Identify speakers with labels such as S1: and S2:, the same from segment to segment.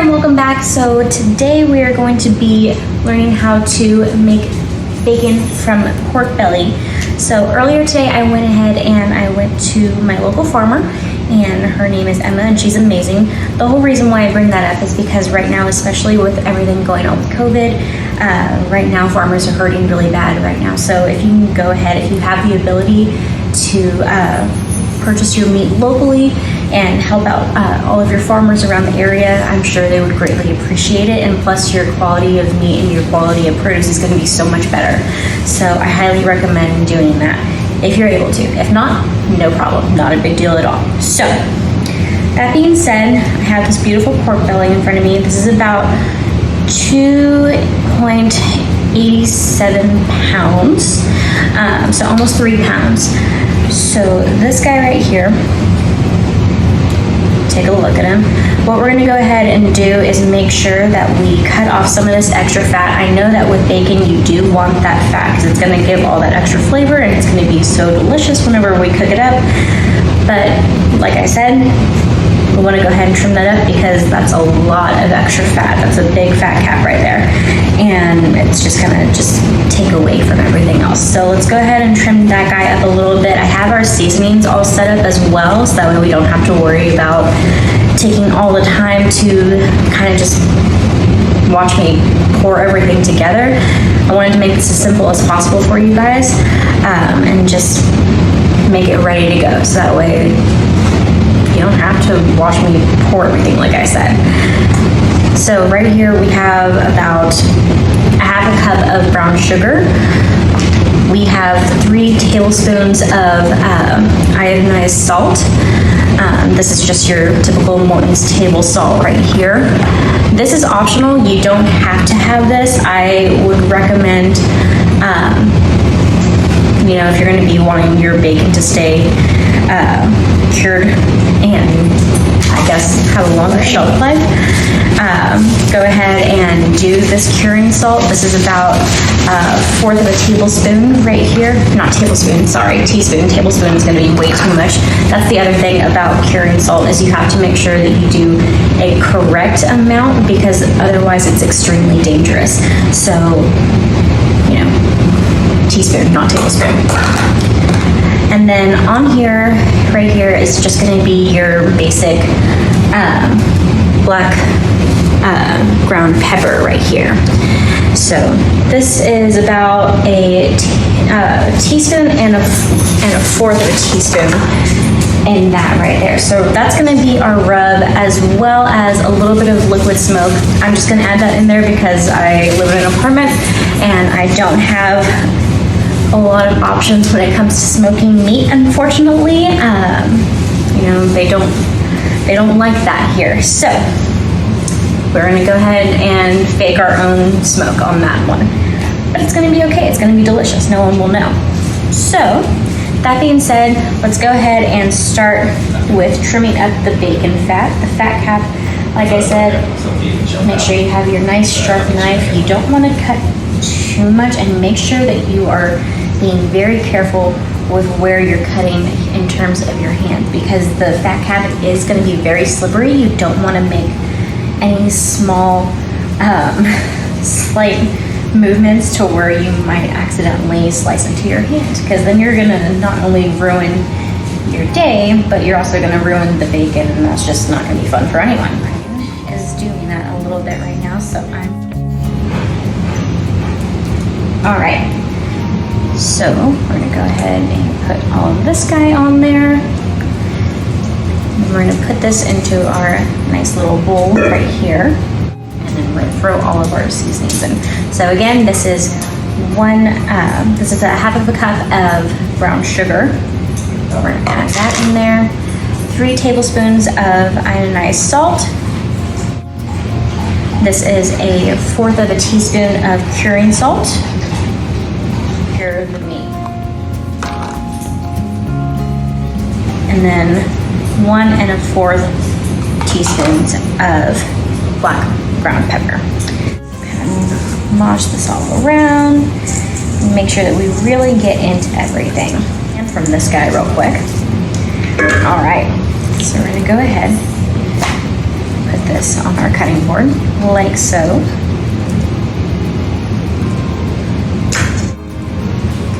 S1: and welcome back. So today we are going to be learning how to make bacon from pork belly. So earlier today I went ahead and I went to my local farmer, and her name is Emma and she's amazing. The whole reason why I bring that up is because right now, especially with everything going on with COVID, right now farmers are hurting really bad right now. So if you can go ahead, if you have the ability to purchase your meat locally and help out all of your farmers around the area, I'm sure they would greatly appreciate it. And plus your quality of meat and your quality of produce is going to be so much better. So I highly recommend doing that if you're able to. If not, no problem, not a big deal at all. So that being said, I have this beautiful pork belly in front of me. This is about 2.87 pounds, so almost 3 pounds. So this guy right here, take a look at him. What we're gonna go ahead and do is make sure that we cut off some of this extra fat. I know that with bacon you do want that fat because it's gonna give all that extra flavor and it's gonna be so delicious whenever we cook it up. But like I said, we wanna go ahead and trim that up because that's a lot of extra fat. That's a big fat cap right there. And it's just gonna take away from everything else. So let's go ahead and trim that guy up a little bit. I have our seasonings all set up as well, so that way we don't have to worry about taking all the time to kind of just watch me pour everything together. I wanted to make this as simple as possible for you guys, and just make it ready to go. So that way you don't have to watch me pour everything like I said. So right here we have about a half a cup of brown sugar. We have 3 tablespoons of iodinized salt. This is just your typical Morton's table salt right here. This is optional. You don't have to have this. I would recommend, if you're going to be wanting your bacon to stay cured and I guess have a longer shelf life, go ahead and do this curing salt. This is about 1/4 of a tablespoon right here. Not tablespoon, sorry, teaspoon. Tablespoon is going to be way too much. That's the other thing about curing salt, is you have to make sure that you do a correct amount because otherwise it's extremely dangerous. So, teaspoon, not tablespoon. And then on here, right here, is just going to be your basic black ground pepper right here. So this is about a teaspoon and a 1/4 of a teaspoon in that right there. So that's going to be our rub, as well as a little bit of liquid smoke. I'm just going to add that in there because I live in an apartment and I don't have a lot of options when it comes to smoking meat, unfortunately. They don't like that here. So we're gonna go ahead and bake our own smoke on that one. But it's gonna be okay, it's gonna be delicious, no one will know. So, that being said, let's go ahead and start with trimming up the bacon fat. The fat cap, like I said, make sure you have your nice sharp knife. You don't wanna cut too much, and make sure that you are being very careful with where you're cutting in terms of your hand, because the fat cap is going to be very slippery. You don't want to make any small slight movements to where you might accidentally slice into your hand, because then you're going to not only ruin your day, but you're also going to ruin the bacon, and that's just not going to be fun for anyone. Is doing that a little bit right now, so all right. So we're gonna go ahead and put all of this guy on there. And we're gonna put this into our nice little bowl right here. And then we're gonna throw all of our seasonings in. So again, this is a half of a cup of brown sugar. We're gonna add that in there. 3 tablespoons of iodinized salt. This is a 1/4 of a teaspoon of curing salt. The meat. And then 1 1/4 teaspoons of black ground pepper. And mash this all around and make sure that we really get into everything. And from this guy real quick. All right, so we're gonna go ahead, put this on our cutting board, like so.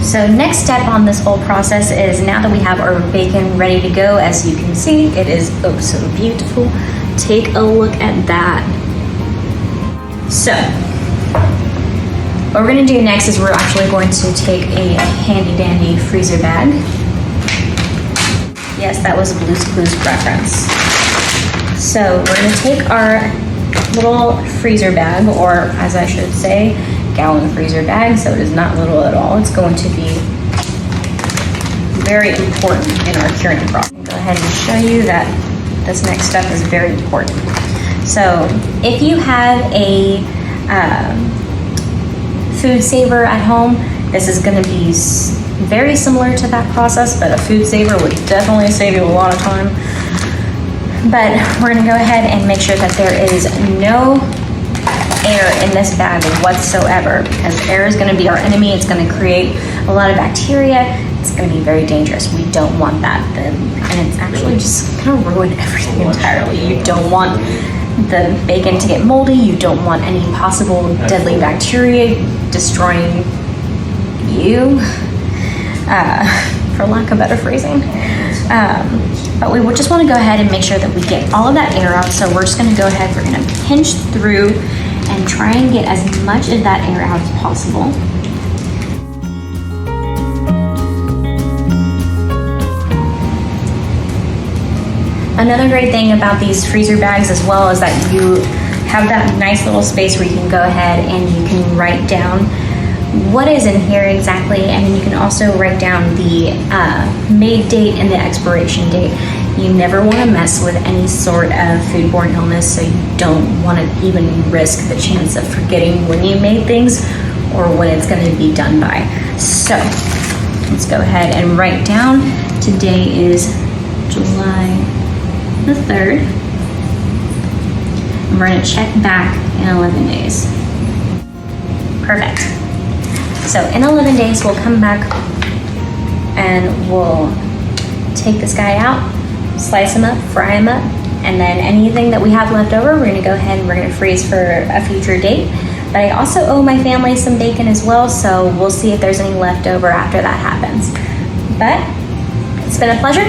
S1: So next step on this whole process is, now that we have our bacon ready to go, as you can see, it is oh so beautiful. Take a look at that. So what we're gonna do next is we're actually going to take a handy dandy freezer bag. Yes, that was a Blue's Clues reference. So we're gonna take our little freezer bag, or as I should say, gallon freezer bag, so it is not little at all. It's going to be very important in our curing process. Go ahead and show you that this next step is very important. So if you have a food saver at home, this is going to be very similar to that process, but a food saver would definitely save you a lot of time. But we're going to go ahead and make sure that there is no air in this bag whatsoever, because air is going to be our enemy. It's going to create a lot of bacteria. It's going to be very dangerous. We don't want that, and it's actually just going to ruin everything entirely. You don't want the bacon to get moldy. You don't want any possible deadly bacteria destroying you, for lack of better phrasing. But we would just want to go ahead and make sure that we get all of that air out. So we're just going to go ahead, we're going to pinch through and try and get as much of that air out as possible. Another great thing about these freezer bags as well is that you have that nice little space where you can go ahead and you can write down what is in here exactly, and you can also write down the made date and the expiration date. You never want to mess with any sort of foodborne illness, so you don't want to even risk the chance of forgetting when you made things or when it's going to be done by. So let's go ahead and write down, today is July the 3rd. And we're going to check back in 11 days. Perfect. So in 11 days, we'll come back and we'll take this guy out, slice him up, fry him up, and then anything that we have left over, we're gonna go ahead and we're gonna freeze for a future date. But I also owe my family some bacon as well, so we'll see if there's any left over after that happens. But it's been a pleasure.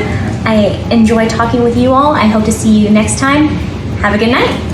S1: I enjoy talking with you all. I hope to see you next time. Have a good night.